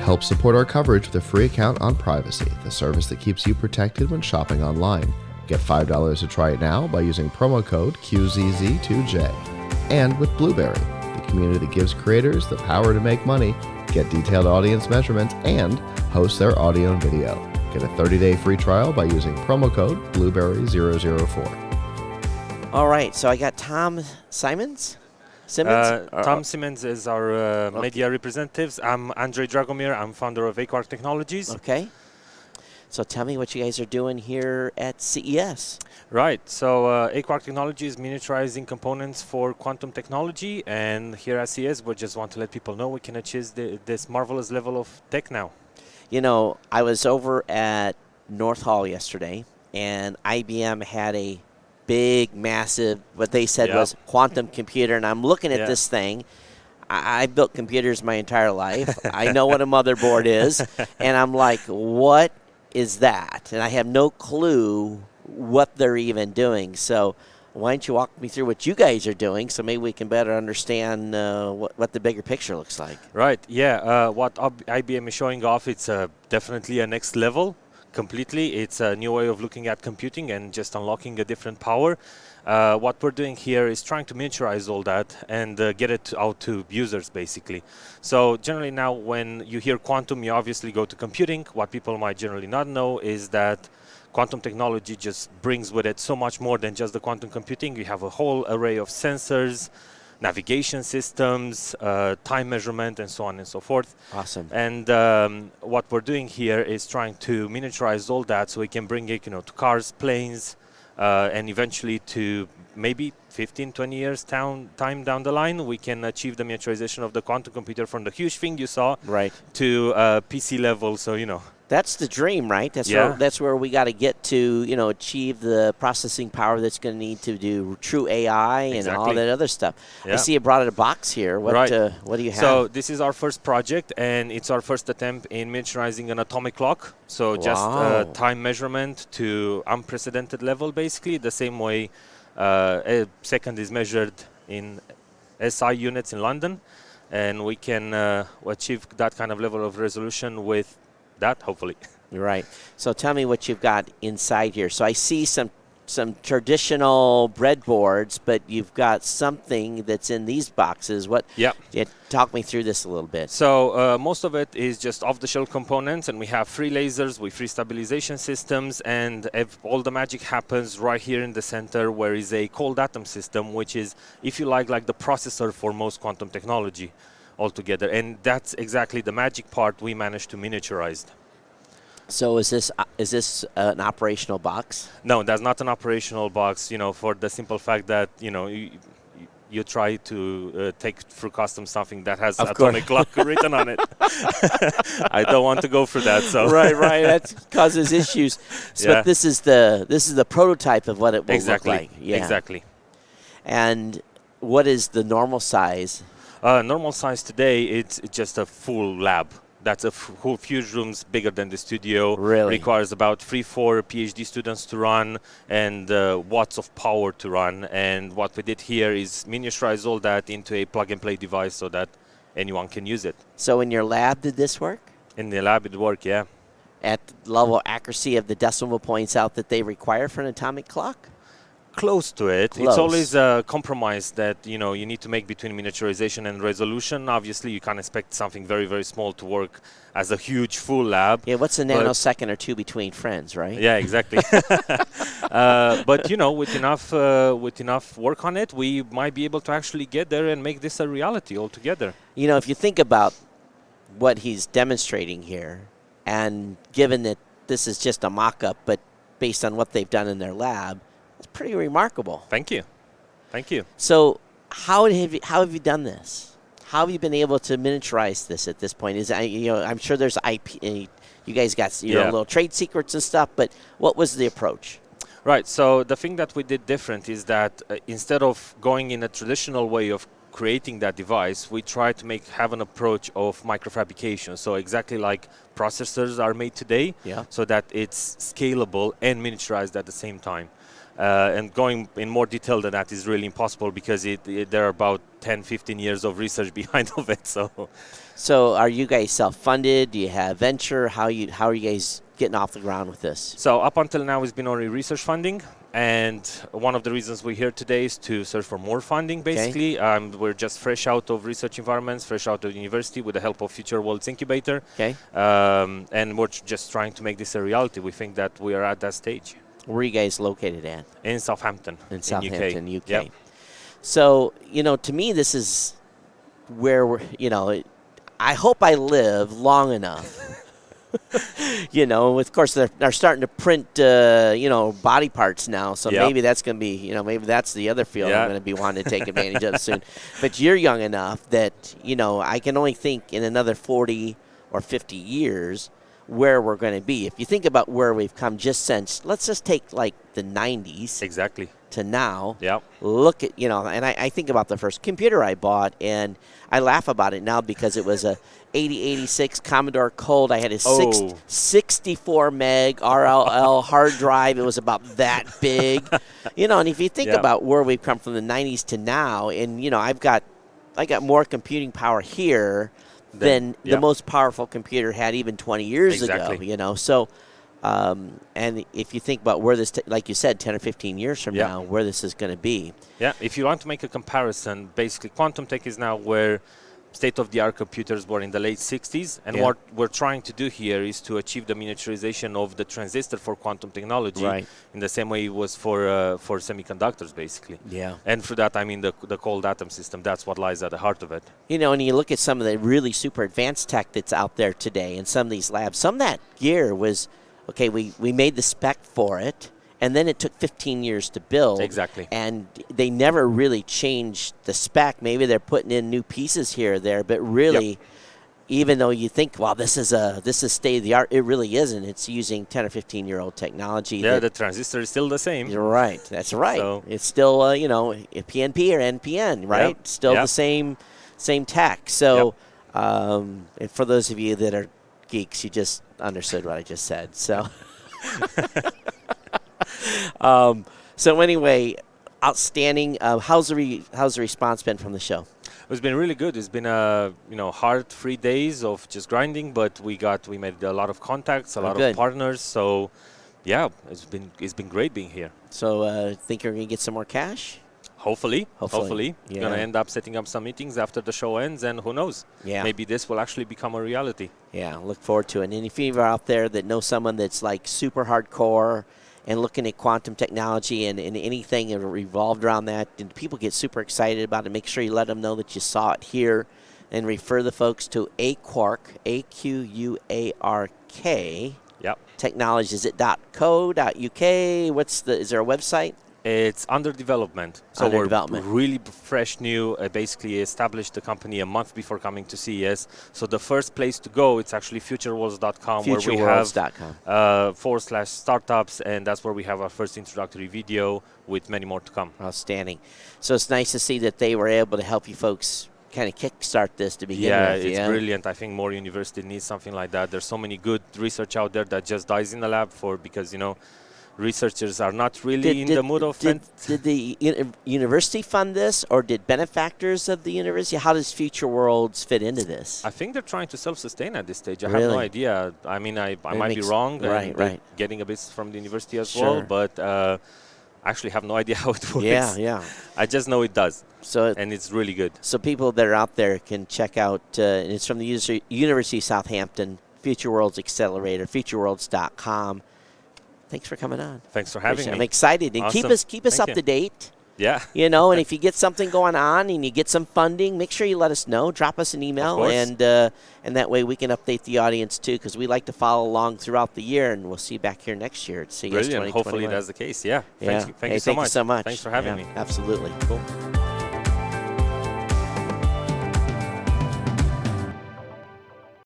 Help support our coverage with a free account on Privacy, the service that keeps you protected when shopping online. Get $5 to try it now by using promo code QZZ2J. And with Blueberry, the community that gives creators the power to make money, get detailed audience measurements, and host their audio and video. Get a 30-day free trial by using promo code Blueberry004. All right, so I got Tom Simmons? Tom Simmons is our media representatives. I'm Andrei Dragomir. I'm founder of Aquark Technologies. Okay. So tell me what you guys are doing here at CES. Right. So Aquark Technologies is miniaturizing components for quantum technology. And here at CES, we just want to let people know we can achieve this marvelous level of tech now. You know, I was over at North Hall yesterday, and IBM had a big, massive, what they said was quantum computer. And I'm looking at this thing. I've built computers my entire life. I know what a motherboard is. And I'm like, what is that? And I have no clue what they're even doing. So why don't you walk me through what you guys are doing so maybe we can better understand what the bigger picture looks like. Right, yeah. What IBM is showing off, it's definitely a next level completely. It's a new way of looking at computing and just unlocking a different power. What we're doing here is trying to miniaturize all that and get it out to users, basically. So generally now when you hear quantum, you obviously go to computing. What people might generally not know is that quantum technology just brings with it so much more than just the quantum computing. We have a whole array of sensors, navigation systems, time measurement, and so on and so forth. Awesome. And what we're doing here is trying to miniaturize all that so we can bring it, to cars, planes, and eventually to maybe 15, 20 years time down the line, we can achieve the miniaturization of the quantum computer from the huge thing you saw to PC level. So, That's the dream, right? That's where we got to get to, achieve the processing power that's going to need to do true AI and all that other stuff. I see you brought a box here. What do you have? So this is our first project, and it's our first attempt in miniaturizing an atomic clock. So just time measurement to unprecedented level, basically, the same way a second is measured in SI units in London, and we can achieve that kind of level of resolution with that, hopefully. Right. So tell me what you've got inside here. So I see some traditional breadboards, but you've got something that's in these boxes. Talk me through this a little bit. So most of it is just off-the-shelf components, and we have free lasers with free stabilization systems, and all the magic happens right here in the center, where is a cold atom system, which is, if you like the processor for most quantum technology altogether. And that's exactly the magic part we managed to miniaturize. So is this an operational box? No, that's not an operational box, for the simple fact that, you try to take through custom something that has atomic clock written on it. I don't want to go for that. So Right. That causes issues. But this is the prototype of what it will look like. Yeah. Exactly. And what is the normal size? Normal size today, it's just a full lab. That's a whole few rooms bigger than the studio. Really? Requires about 3-4 PhD students to run and watts of power to run. And what we did here is miniaturize all that into a plug-and-play device so that anyone can use it. So in your lab, did this work? In the lab, it worked, yeah. At the level of accuracy of the decimal points out that they require for an atomic clock? Close to it. It's always a compromise that you need to make between miniaturization and resolution. Obviously, you can't expect something very, very small to work as a huge full lab. Yeah, what's a nanosecond or two between friends, right? Yeah, exactly. But with enough work on it, we might be able to actually get there and make this a reality altogether. If you think about what he's demonstrating here, and given that this is just a mock-up, but based on what they've done in their lab, it's pretty remarkable. Thank you. So how have you done this? How have you been able to miniaturize this at this point? I'm sure there's IP. You guys got little trade secrets and stuff, but what was the approach? Right. So the thing that we did different is that instead of going in a traditional way of creating that device, we try to have an approach of microfabrication. So exactly like processors are made today, so that it's scalable and miniaturized at the same time. And going in more detail than that is really impossible because there are about 10, 15 years of research behind of it. So are you guys self-funded? Do you have venture? How are you guys getting off the ground with this? So up until now, it's been only research funding. And one of the reasons we're here today is to search for more funding, basically. Okay. We're just fresh out of research environments, fresh out of university with the help of Future Worlds Incubator. Okay. And we're just trying to make this a reality. We think that we are at that stage. Where are you guys located at? In Southampton. In Southampton, UK. Yep. So, to me, this is where we're, I hope I live long enough. Of course, they're starting to print, body parts now. So maybe that's going to be, maybe that's the other field I'm going to be wanting to take advantage of soon. But you're young enough that, I can only think in another 40 or 50 years where we're going to be. If you think about where we've come just since, let's just take like the 90s. Exactly. To now. Yep. Look at, and I think about the first computer I bought, and I laugh about it now because it was a 8086 Commodore Colt. I had a 64 meg RLL hard drive. It was about that big. And if you think about where we've come from the 90s to now, and, I got more computing power here than the most powerful computer had even 20 years ago, So, and if you think about where this, like you said, 10 or 15 years from now, where this is going to be. Yeah, if you want to make a comparison, basically quantum tech is now where state-of-the-art computers were in the late 60s. And what we're trying to do here is to achieve the miniaturization of the transistor for quantum technology in the same way it was for semiconductors, basically. Yeah. And through that, I mean the cold atom system. That's what lies at the heart of it. And you look at some of the really super advanced tech that's out there today in some of these labs. Some of that gear was, okay, we made the spec for it, and then it took 15 years to build. Exactly. And they never really changed the spec. Maybe they're putting in new pieces here or there, but really, even though you think, well, this is state of the art, it really isn't. It's using 10 or 15-year-old technology. Yeah, the transistor is still the same. You're right. That's right. So it's still, PNP or NPN, right? Yep. Still the same tech. So, and for those of you that are geeks, you just understood what I just said. So. So anyway, outstanding. How's the response been from the show? It's been really good. It's been hard 3 days of just grinding, but we made a lot of contacts, a lot of partners. So yeah, it's been great being here. So think you're gonna get some more cash? Hopefully. Yeah. Gonna end up setting up some meetings after the show ends, and who knows? Yeah. Maybe this will actually become a reality. Yeah, look forward to it. And if you are out there that know someone that's like super hardcore and looking at quantum technology and anything revolved around that, and people get super excited about it, make sure you let them know that you saw it here, and refer the folks to Aquark, AQUARK. Yep. Technologies. Is it .co.uk? Is there a website? It's under development. So we're really fresh, new. Basically established the company a month before coming to CES. So the first place to go, it's actually futureworlds.com, where we have /startups, and that's where we have our first introductory video with many more to come. Outstanding. So it's nice to see that they were able to help you folks kind of kickstart this to begin with. It's brilliant. I think more university needs something like that. There's so many good research out there that just dies in the lab because researchers are not really in the mood of... Did the university fund this, or did benefactors of the university? How does Future Worlds fit into this? I think they're trying to self-sustain at this stage. I have no idea. I mean, I might be wrong. Right. Getting a bit from the university as well, but I actually have no idea how it works. Yeah. I just know it does, so and it's really good. So people that are out there can check out, and it's from the University of Southampton, Future Worlds Accelerator, futureworlds.com. Thanks for coming on. Thanks for having me. I'm excited. And awesome. keep us up to date. Yeah. And if you get something going on and you get some funding, make sure you let us know. Drop us an email, and that way we can update the audience too, because we like to follow along throughout the year, and we'll see you back here next year at CES 2021. Hopefully that's the case. Yeah. Thank you so much. Thank you so much. Thanks for having me. Absolutely. Cool.